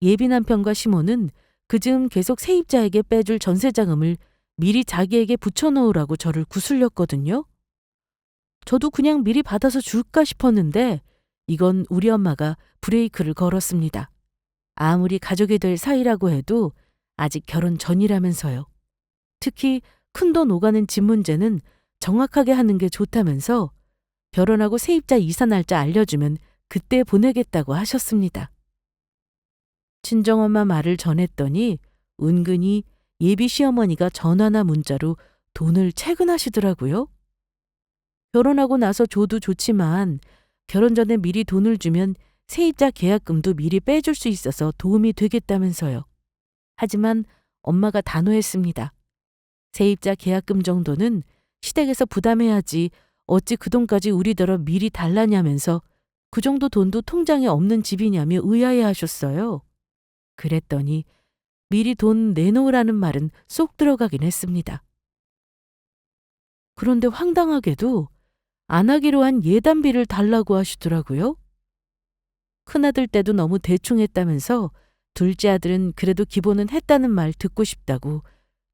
예비 남편과 시모는 그즈음 계속 세입자에게 빼줄 전세자금을 미리 자기에게 붙여놓으라고 저를 구슬렸거든요. 저도 그냥 미리 받아서 줄까 싶었는데 이건 우리 엄마가 브레이크를 걸었습니다. 아무리 가족이 될 사이라고 해도 아직 결혼 전이라면서요. 특히 큰돈 오가는 집 문제는 정확하게 하는 게 좋다면서 결혼하고 세입자 이사 날짜 알려주면 그때 보내겠다고 하셨습니다. 친정엄마 말을 전했더니 은근히 예비 시어머니가 전화나 문자로 돈을 채근하시더라고요. 결혼하고 나서 줘도 좋지만 결혼 전에 미리 돈을 주면 세입자 계약금도 미리 빼줄 수 있어서 도움이 되겠다면서요. 하지만 엄마가 단호했습니다. 세입자 계약금 정도는 시댁에서 부담해야지 어찌 그 돈까지 우리더러 미리 달라냐면서 그 정도 돈도 통장에 없는 집이냐며 의아해하셨어요. 그랬더니 미리 돈 내놓으라는 말은 쏙 들어가긴 했습니다. 그런데 황당하게도 안 하기로 한 예단비를 달라고 하시더라고요. 큰아들 때도 너무 대충 했다면서 둘째 아들은 그래도 기본은 했다는 말 듣고 싶다고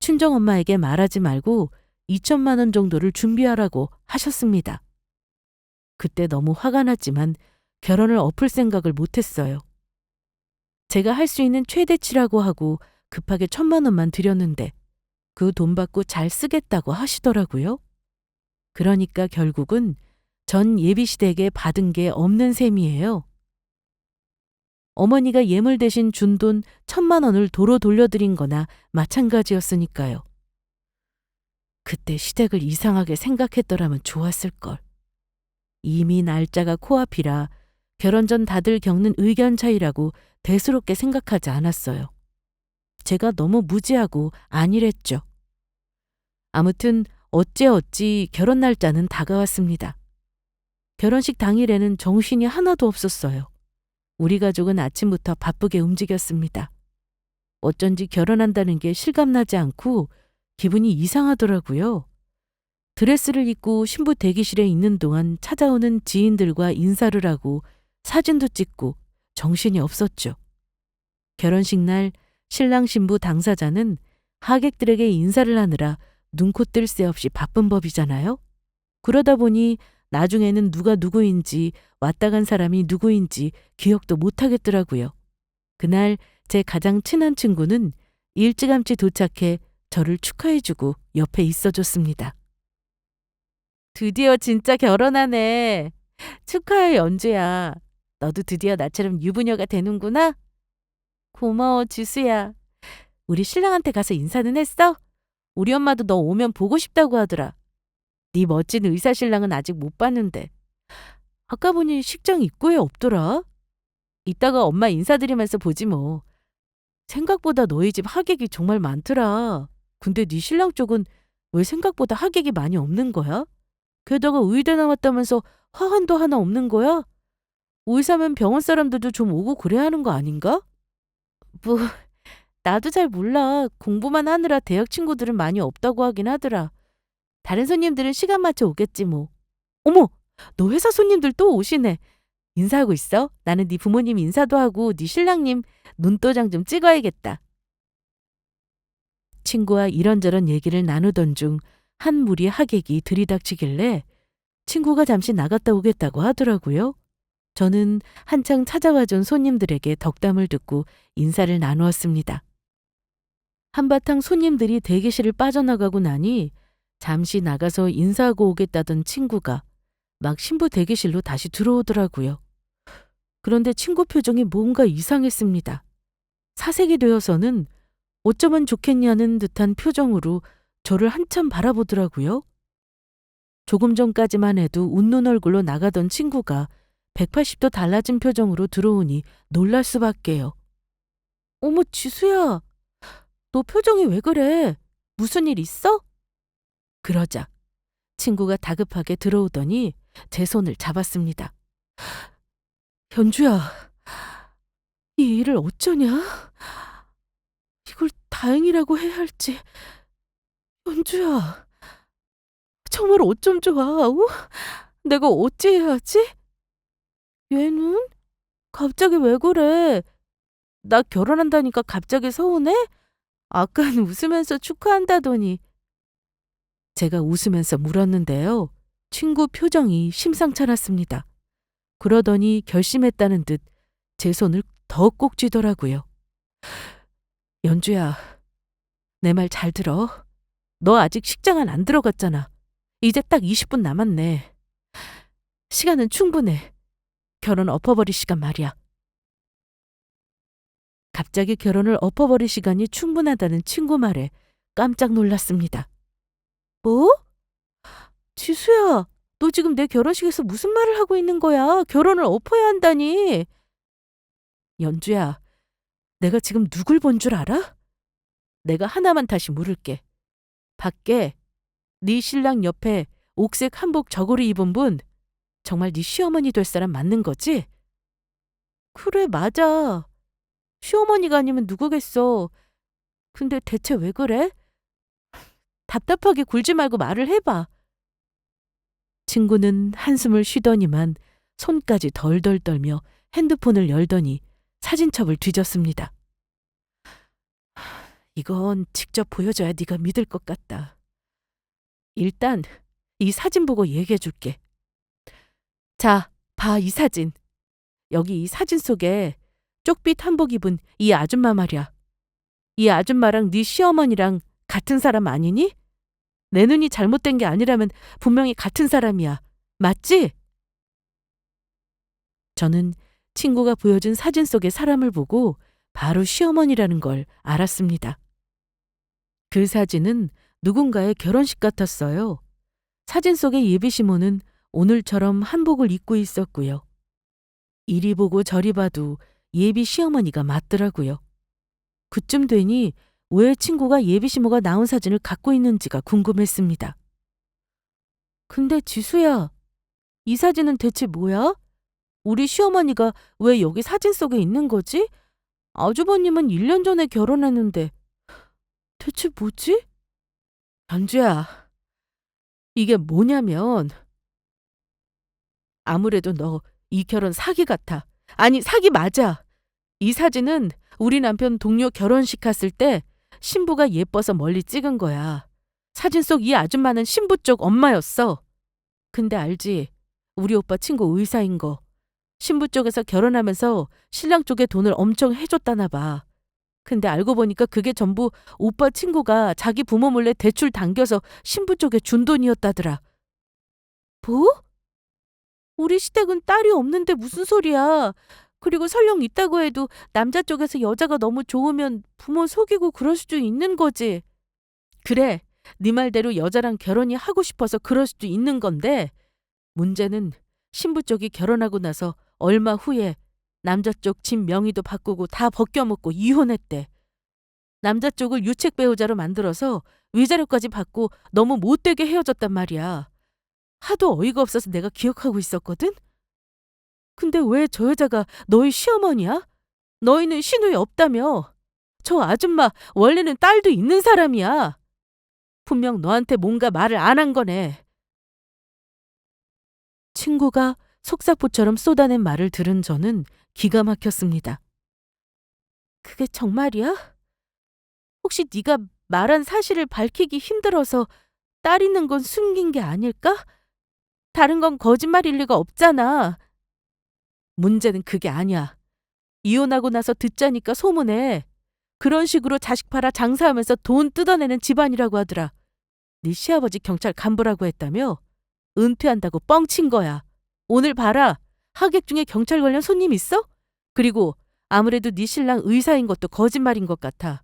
친정엄마에게 말하지 말고 2천만 원 정도를 준비하라고 하셨습니다. 그때 너무 화가 났지만 결혼을 엎을 생각을 못했어요. 제가 할 수 있는 최대치라고 하고 급하게 1,000만 원만 드렸는데 그 돈 받고 잘 쓰겠다고 하시더라고요. 그러니까 결국은 전 예비시댁에 받은 게 없는 셈이에요. 어머니가 예물 대신 준 돈 1,000만 원을 도로 돌려드린 거나 마찬가지였으니까요. 그때 시댁을 이상하게 생각했더라면 좋았을걸. 이미 날짜가 코앞이라 결혼 전 다들 겪는 의견 차이라고 대수롭게 생각하지 않았어요. 제가 너무 무지하고 안일했죠. 아무튼 어찌어찌 결혼 날짜는 다가왔습니다. 결혼식 당일에는 정신이 하나도 없었어요. 우리 가족은 아침부터 바쁘게 움직였습니다. 어쩐지 결혼한다는 게 실감나지 않고 기분이 이상하더라고요. 드레스를 입고 신부 대기실에 있는 동안 찾아오는 지인들과 인사를 하고 사진도 찍고 정신이 없었죠. 결혼식 날 신랑 신부 당사자는 하객들에게 인사를 하느라 눈코 뜰 새 없이 바쁜 법이잖아요. 그러다 보니 나중에는 누가 누구인지 왔다 간 사람이 누구인지 기억도 못 하겠더라고요. 그날 제 가장 친한 친구는 일찌감치 도착해 저를 축하해주고 옆에 있어줬습니다. 드디어 진짜 결혼하네. 축하해, 연주야. 너도 드디어 나처럼 유부녀가 되는구나. 고마워, 지수야. 우리 신랑한테 가서 인사는 했어? 우리 엄마도 너 오면 보고 싶다고 하더라. 네 멋진 의사신랑은 아직 못 봤는데. 아까 보니 식장 입구에 없더라. 이따가 엄마 인사드리면서 보지 뭐. 생각보다 너희 집 하객이 정말 많더라. 근데 네 신랑 쪽은 왜 생각보다 하객이 많이 없는 거야? 게다가 의대 나왔다면서 화환도 하나 없는 거야? 의사면 병원 사람들도 좀 오고 그래야 하는 거 아닌가? 뭐 나도 잘 몰라. 공부만 하느라 대학 친구들은 많이 없다고 하긴 하더라. 다른 손님들은 시간 맞춰 오겠지 뭐. 어머! 너 회사 손님들 또 오시네. 인사하고 있어. 나는 네 부모님 인사도 하고 네 신랑님 눈도장 좀 찍어야겠다. 친구와 이런저런 얘기를 나누던 중 한 무리 하객이 들이닥치길래 친구가 잠시 나갔다 오겠다고 하더라고요. 저는 한창 찾아와준 손님들에게 덕담을 듣고 인사를 나누었습니다. 한바탕 손님들이 대기실을 빠져나가고 나니 잠시 나가서 인사하고 오겠다던 친구가 막 신부 대기실로 다시 들어오더라고요. 그런데 친구 표정이 뭔가 이상했습니다. 사색이 되어서는 어쩌면 좋겠냐는 듯한 표정으로 저를 한참 바라보더라고요. 조금 전까지만 해도 웃는 얼굴로 나가던 친구가 180도 달라진 표정으로 들어오니 놀랄 수밖에요. 어머, 지수야. 너 표정이 왜 그래? 무슨 일 있어? 그러자 친구가 다급하게 들어오더니 제 손을 잡았습니다. 현주야, 이 일을 어쩌냐? 이걸 다행이라고 해야 할지. 현주야, 정말 어쩜 좋아. 내가 어찌 해야 하지? 얘는? 갑자기 왜 그래? 나 결혼한다니까 갑자기 서운해? 아까는 웃으면서 축하한다더니. 제가 웃으면서 물었는데요. 친구 표정이 심상찮았습니다. 그러더니 결심했다는 듯 제 손을 더 꼭 쥐더라고요. 연주야, 내 말 잘 들어. 너 아직 식장안 안 들어갔잖아. 이제 딱 20분 남았네. 시간은 충분해. 결혼 엎어버릴 시간 말이야. 갑자기 결혼을 엎어버릴 시간이 충분하다는 친구 말에 깜짝 놀랐습니다. 뭐? 지수야, 너 지금 내 결혼식에서 무슨 말을 하고 있는 거야? 결혼을 엎어야 한다니. 연주야, 내가 지금 누굴 본 줄 알아? 내가 하나만 다시 물을게. 밖에 네 신랑 옆에 옥색 한복 저고리 입은 분 정말 네 시어머니 될 사람 맞는 거지? 그래, 맞아. 시어머니가 아니면 누구겠어. 근데 대체 왜 그래? 답답하게 굴지 말고 말을 해봐. 친구는 한숨을 쉬더니만 손까지 덜덜 떨며 핸드폰을 열더니 사진첩을 뒤졌습니다. 이건 직접 보여줘야 네가 믿을 것 같다. 일단 이 사진 보고 얘기해 줄게. 자, 봐, 이 사진. 여기 이 사진 속에 쪽빛 한복 입은 이 아줌마 말이야. 이 아줌마랑 네 시어머니랑 같은 사람 아니니? 내 눈이 잘못된 게 아니라면 분명히 같은 사람이야. 맞지? 저는 친구가 보여준 사진 속의 사람을 보고 바로 시어머니라는 걸 알았습니다. 그 사진은 누군가의 결혼식 같았어요. 사진 속의 예비 시모는 오늘처럼 한복을 입고 있었고요. 이리 보고 저리 봐도 예비 시어머니가 맞더라고요. 그쯤 되니 왜 친구가 예비 시모가 나온 사진을 갖고 있는지가 궁금했습니다. 근데 지수야, 이 사진은 대체 뭐야? 우리 시어머니가 왜 여기 사진 속에 있는 거지? 아주버님은 1년 전에 결혼했는데 대체 뭐지? 연주야, 이게 뭐냐면 아무래도 너 이 결혼 사기 같아. 아니, 사기 맞아. 이 사진은 우리 남편 동료 결혼식 갔을 때 신부가 예뻐서 멀리 찍은 거야. 사진 속 이 아줌마는 신부 쪽 엄마였어. 근데 알지? 우리 오빠 친구 의사인 거. 신부 쪽에서 결혼하면서 신랑 쪽에 돈을 엄청 해줬다나 봐. 근데 알고 보니까 그게 전부 오빠 친구가 자기 부모 몰래 대출 당겨서 신부 쪽에 준 돈이었다더라. 뭐? 우리 시댁은 딸이 없는데 무슨 소리야. 그리고 설령 있다고 해도 남자 쪽에서 여자가 너무 좋으면 부모 속이고 그럴 수도 있는 거지. 그래, 네 말대로 여자랑 결혼이 하고 싶어서 그럴 수도 있는 건데 문제는 신부 쪽이 결혼하고 나서 얼마 후에 남자 쪽 집 명의도 바꾸고 다 벗겨먹고 이혼했대. 남자 쪽을 유책 배우자로 만들어서 위자료까지 받고 너무 못되게 헤어졌단 말이야. 하도 어이가 없어서 내가 기억하고 있었거든? 근데 왜 저 여자가 너희 시어머니야? 너희는 시누이 없다며? 저 아줌마 원래는 딸도 있는 사람이야. 분명 너한테 뭔가 말을 안 한 거네. 친구가 속사포처럼 쏟아낸 말을 들은 저는 기가 막혔습니다. 그게 정말이야? 혹시 네가 말한 사실을 밝히기 힘들어서 딸 있는 건 숨긴 게 아닐까? 다른 건 거짓말일 리가 없잖아. 문제는 그게 아니야. 이혼하고 나서 듣자니까 소문에 그런 식으로 자식 팔아 장사하면서 돈 뜯어내는 집안이라고 하더라. 네 시아버지 경찰 간부라고 했다며? 은퇴한다고 뻥친 거야. 오늘 봐라. 하객 중에 경찰 관련 손님 있어? 그리고 아무래도 네 신랑 의사인 것도 거짓말인 것 같아.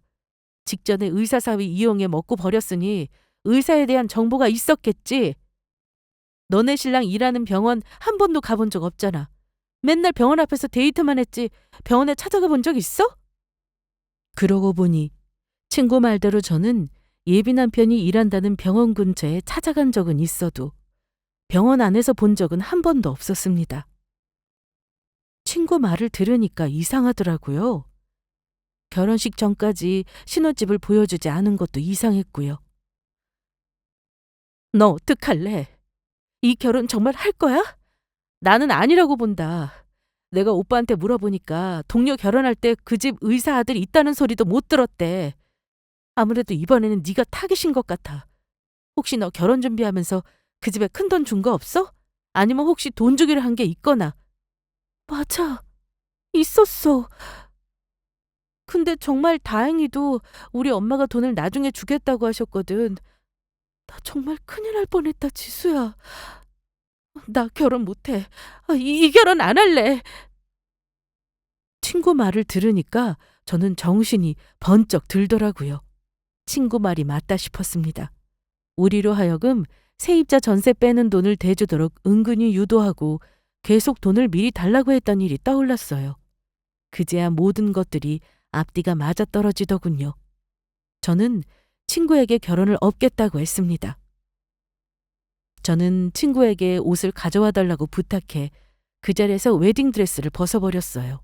직전에 의사 사위 이용해 먹고 버렸으니 의사에 대한 정보가 있었겠지. 너네 신랑 일하는 병원 한 번도 가본 적 없잖아. 맨날 병원 앞에서 데이트만 했지 병원에 찾아가 본 적 있어? 그러고 보니 친구 말대로 저는 예비 남편이 일한다는 병원 근처에 찾아간 적은 있어도 병원 안에서 본 적은 한 번도 없었습니다. 친구 말을 들으니까 이상하더라고요. 결혼식 전까지 신혼집을 보여주지 않은 것도 이상했고요. 너 어떡할래? 이 결혼 정말 할 거야? 나는 아니라고 본다. 내가 오빠한테 물어보니까 동료 결혼할 때 그 집 의사 아들이 있다는 소리도 못 들었대. 아무래도 이번에는 네가 타깃인 것 같아. 혹시 너 결혼 준비하면서 그 집에 큰돈 준 거 없어? 아니면 혹시 돈 주기로 한 게 있거나 맞아. 있었어. 근데 정말 다행히도 우리 엄마가 돈을 나중에 주겠다고 하셨거든. 나 정말 큰일 날 뻔했다, 지수야. 나 결혼 못해. 이 결혼 안 할래. 친구 말을 들으니까 저는 정신이 번쩍 들더라고요. 친구 말이 맞다 싶었습니다. 우리로 하여금 세입자 전세 빼는 돈을 대주도록 은근히 유도하고 계속 돈을 미리 달라고 했던 일이 떠올랐어요. 그제야 모든 것들이 앞뒤가 맞아떨어지더군요. 저는 친구에게 결혼을 업겠다고 했습니다. 저는 친구에게 옷을 가져와 달라고 부탁해 그 자리에서 웨딩드레스를 벗어버렸어요.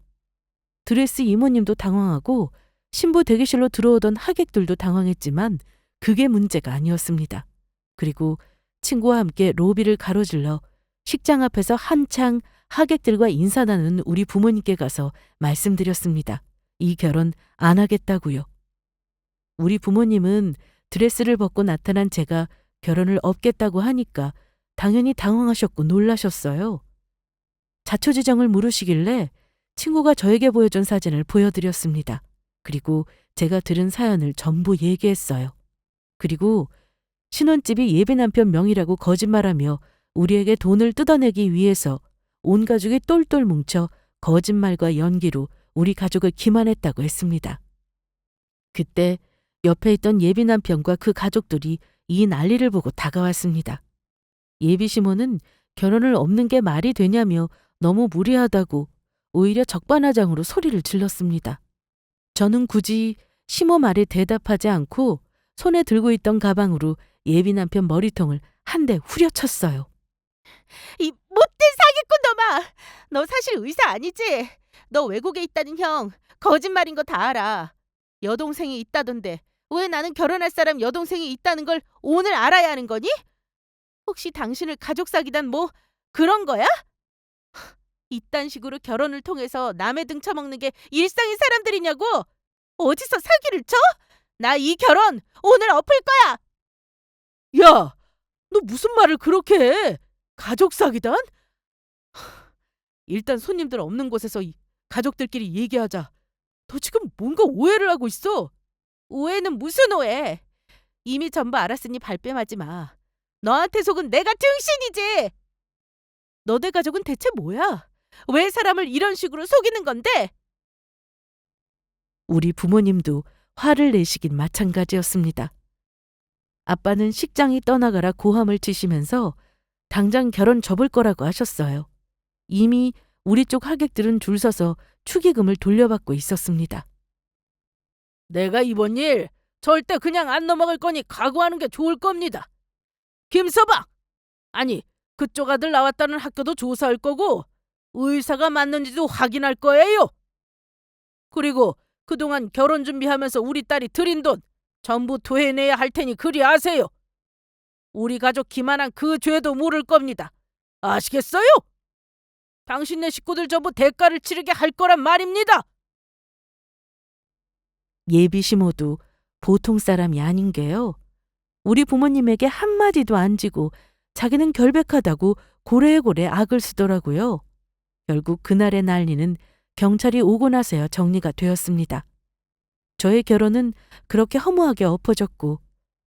드레스 이모님도 당황하고 신부 대기실로 들어오던 하객들도 당황했지만 그게 문제가 아니었습니다. 그리고 친구와 함께 로비를 가로질러 식장 앞에서 한창 하객들과 인사 나누는 우리 부모님께 가서 말씀드렸습니다. 이 결혼 안 하겠다고요. 우리 부모님은 드레스를 벗고 나타난 제가 결혼을 업겠다고 하니까 당연히 당황하셨고 놀라셨어요. 자초지정을 물으시길래 친구가 저에게 보여준 사진을 보여드렸습니다. 그리고 제가 들은 사연을 전부 얘기했어요. 그리고 신혼집이 예비 남편 명의라고 거짓말하며 우리에게 돈을 뜯어내기 위해서 온 가족이 똘똘 뭉쳐 거짓말과 연기로 우리 가족을 기만했다고 했습니다. 그때 옆에 있던 예비 남편과 그 가족들이 이 난리를 보고 다가왔습니다. 예비 시모는 결혼을 업는 게 말이 되냐며 너무 무리하다고 오히려 적반하장으로 소리를 질렀습니다. 저는 굳이 시모 말에 대답하지 않고 손에 들고 있던 가방으로 예비 남편 머리통을 한 대 후려쳤어요. 이 못된 사기꾼 놈아! 너 사실 의사 아니지? 너 외국에 있다는 형 거짓말인 거 다 알아. 여동생이 있다던데 왜 나는 결혼할 사람 여동생이 있다는 걸 오늘 알아야 하는 거니? 혹시 당신을 가족 사기단 뭐 그런 거야? 이딴 식으로 결혼을 통해서 남의 등 쳐먹는 게 일상인 사람들이냐고? 어디서 사기를 쳐? 나 이 결혼 오늘 엎을 거야! 야, 너 무슨 말을 그렇게 해? 가족 사기단? 일단 손님들 없는 곳에서 가족들끼리 얘기하자. 너 지금 뭔가 오해를 하고 있어. 오해는 무슨 오해? 이미 전부 알았으니 발뺌하지 마. 너한테 속은 내가 등신이지! 너네 가족은 대체 뭐야? 왜 사람을 이런 식으로 속이는 건데? 우리 부모님도 화를 내시긴 마찬가지였습니다. 아빠는 식장이 떠나가라 고함을 치시면서 당장 결혼 접을 거라고 하셨어요. 이미 우리 쪽 하객들은 줄 서서 축의금을 돌려받고 있었습니다. 내가 이번 일 절대 그냥 안 넘어갈 거니 각오하는 게 좋을 겁니다. 김서방! 아니, 그쪽 아들 나왔다는 학교도 조사할 거고 의사가 맞는지도 확인할 거예요. 그리고 그동안 결혼 준비하면서 우리 딸이 들인 돈 전부 토해내야 할 테니 그리 아세요. 우리 가족 기만한 그 죄도 물을 겁니다. 아시겠어요? 당신네 식구들 전부 대가를 치르게 할 거란 말입니다. 예비 시모도 보통 사람이 아닌 게요. 우리 부모님에게 한마디도 안 지고 자기는 결백하다고 고래고래 악을 쓰더라고요. 결국 그날의 난리는 경찰이 오고 나서야 정리가 되었습니다. 저의 결혼은 그렇게 허무하게 엎어졌고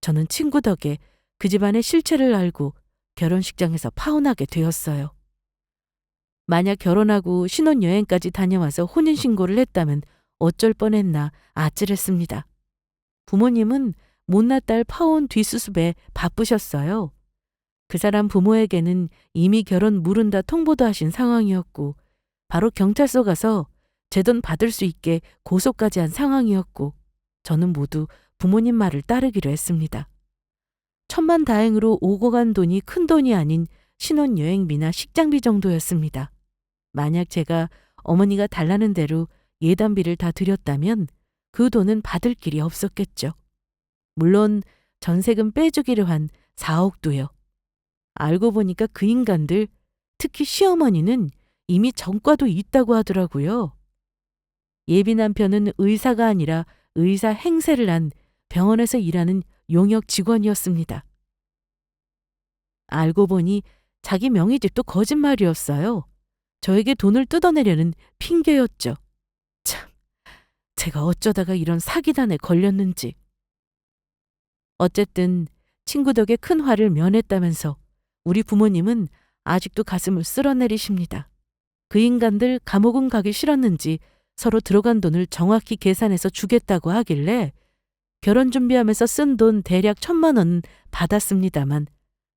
저는 친구 덕에 그 집안의 실체를 알고 결혼식장에서 파혼하게 되었어요. 만약 결혼하고 신혼여행까지 다녀와서 혼인신고를 했다면 어쩔 뻔했나 아찔했습니다. 부모님은 못난 딸 파혼 뒷수습에 바쁘셨어요. 그 사람 부모에게는 이미 결혼 무른다 통보도 하신 상황이었고 바로 경찰서 가서 제 돈 받을 수 있게 고소까지 한 상황이었고 저는 모두 부모님 말을 따르기로 했습니다. 천만다행으로 오고 간 돈이 큰 돈이 아닌 신혼여행비나 식장비 정도였습니다. 만약 제가 어머니가 달라는 대로 예단비를 다 드렸다면 그 돈은 받을 길이 없었겠죠. 물론 전세금 빼주기로 한 4억도요. 알고 보니까 그 인간들, 특히 시어머니는 이미 전과도 있다고 하더라고요. 예비 남편은 의사가 아니라 의사 행세를 한 병원에서 일하는 용역 직원이었습니다. 알고 보니 자기 명의집도 거짓말이었어요. 저에게 돈을 뜯어내려는 핑계였죠. 참, 제가 어쩌다가 이런 사기단에 걸렸는지. 어쨌든 친구 덕에 큰 화를 면했다면서 우리 부모님은 아직도 가슴을 쓸어내리십니다. 그 인간들 감옥은 가기 싫었는지 서로 들어간 돈을 정확히 계산해서 주겠다고 하길래 결혼 준비하면서 쓴 돈 대략 1,000만 원 받았습니다만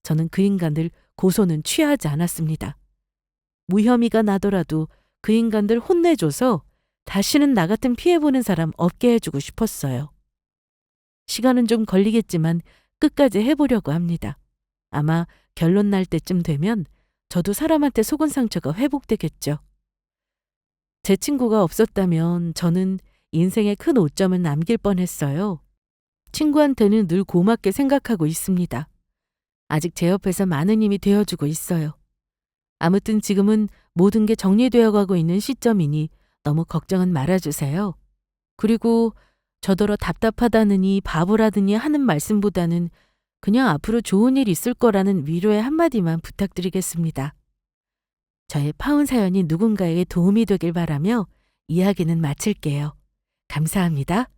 저는 그 인간들 고소는 취하지 않았습니다. 무혐의가 나더라도 그 인간들 혼내줘서 다시는 나 같은 피해보는 사람 없게 해주고 싶었어요. 시간은 좀 걸리겠지만 끝까지 해보려고 합니다. 아마 결론 날 때쯤 되면 저도 사람한테 속은 상처가 회복되겠죠. 제 친구가 없었다면 저는 인생에 큰 오점을 남길 뻔했어요. 친구한테는 늘 고맙게 생각하고 있습니다. 아직 제 옆에서 많은 힘이 되어주고 있어요. 아무튼 지금은 모든 게 정리되어 가고 있는 시점이니 너무 걱정은 말아주세요. 그리고 저더러 답답하다느니 바보라더니 하는 말씀보다는 그냥 앞으로 좋은 일 있을 거라는 위로의 한마디만 부탁드리겠습니다. 저의 파혼 사연이 누군가에게 도움이 되길 바라며 이야기는 마칠게요. 감사합니다.